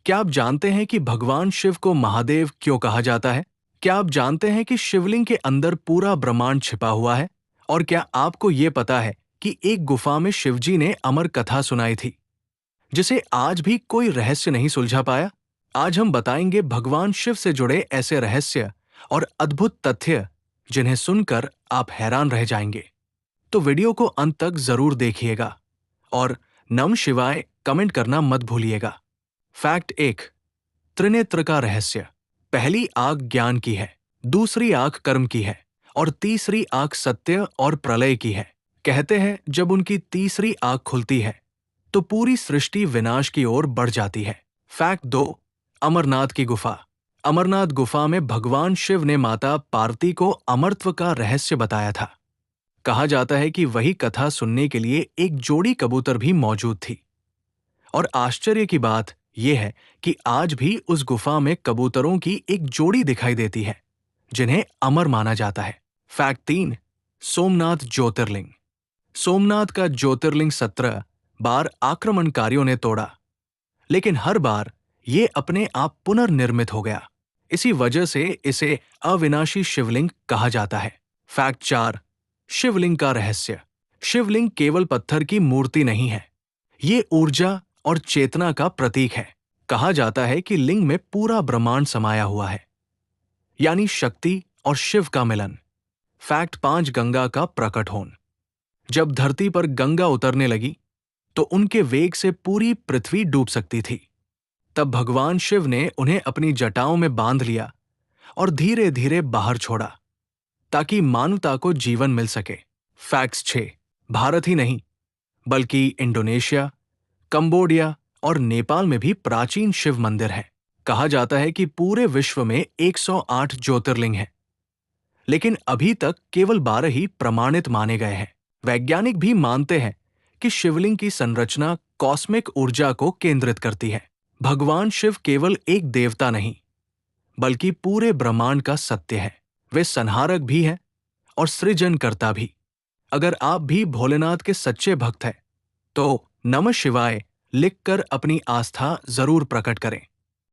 क्या आप जानते हैं कि भगवान शिव को महादेव क्यों कहा जाता है? क्या आप जानते हैं कि शिवलिंग के अंदर पूरा ब्रह्मांड छिपा हुआ है? और क्या आपको ये पता है कि एक गुफा में शिवजी ने अमर कथा सुनाई थी, जिसे आज भी कोई रहस्य नहीं सुलझा पाया? आज हम बताएंगे भगवान शिव से जुड़े ऐसे रहस्य और अद्भुत तथ्य जिन्हें सुनकर आप हैरान रह जाएंगे। तो वीडियो को अंत तक जरूर देखिएगा और नम शिवाय कमेंट करना मत भूलिएगा। फैक्ट 1। त्रिनेत्र का रहस्य। पहली आंख ज्ञान की है, दूसरी आंख कर्म की है और तीसरी आंख सत्य और प्रलय की है। कहते हैं जब उनकी तीसरी आंख खुलती है तो पूरी सृष्टि विनाश की ओर बढ़ जाती है। फैक्ट 2। अमरनाथ की गुफा। अमरनाथ गुफा में भगवान शिव ने माता पार्वती को अमरत्व का रहस्य बताया था। कहा जाता है कि वही कथा सुनने के लिए एक जोड़ी कबूतर भी मौजूद थी। और आश्चर्य की बात यह है कि आज भी उस गुफा में कबूतरों की एक जोड़ी दिखाई देती है, जिन्हें अमर माना जाता है। फैक्ट 3। सोमनाथ ज्योतिर्लिंग। सोमनाथ का ज्योतिर्लिंग 17 बार आक्रमणकारियों ने तोड़ा, लेकिन हर बार ये अपने आप पुनर्निर्मित हो गया। इसी वजह से इसे अविनाशी शिवलिंग कहा जाता है। फैक्ट 4। शिवलिंग का रहस्य। शिवलिंग केवल पत्थर की मूर्ति नहीं है, ये ऊर्जा और चेतना का प्रतीक है। कहा जाता है कि लिंग में पूरा ब्रह्मांड समाया हुआ है, यानी शक्ति और शिव का मिलन। फैक्ट 5। गंगा का प्रकट होना। जब धरती पर गंगा उतरने लगी तो उनके वेग से पूरी पृथ्वी डूब सकती थी। तब भगवान शिव ने उन्हें अपनी जटाओं में बांध लिया और धीरे धीरे बाहर छोड़ा, ताकि मानवता को जीवन मिल सके। फैक्ट्स 6। भारत ही नहीं बल्कि इंडोनेशिया, कंबोडिया और नेपाल में भी प्राचीन शिव मंदिर हैं। कहा जाता है कि पूरे विश्व में 108 ज्योतिर्लिंग हैं, लेकिन अभी तक केवल 12 ही प्रमाणित माने गए हैं। वैज्ञानिक भी मानते हैं कि शिवलिंग की संरचना कॉस्मिक ऊर्जा को केंद्रित करती है। भगवान शिव केवल एक देवता नहीं, बल्कि पूरे ब्रह्मांड का सत्य है। वे संहारक भी हैं और सृजनकर्ता भी। अगर आप भी भोलेनाथ के सच्चे भक्त हैं, तो नमः शिवाय लिखकर अपनी आस्था जरूर प्रकट करें।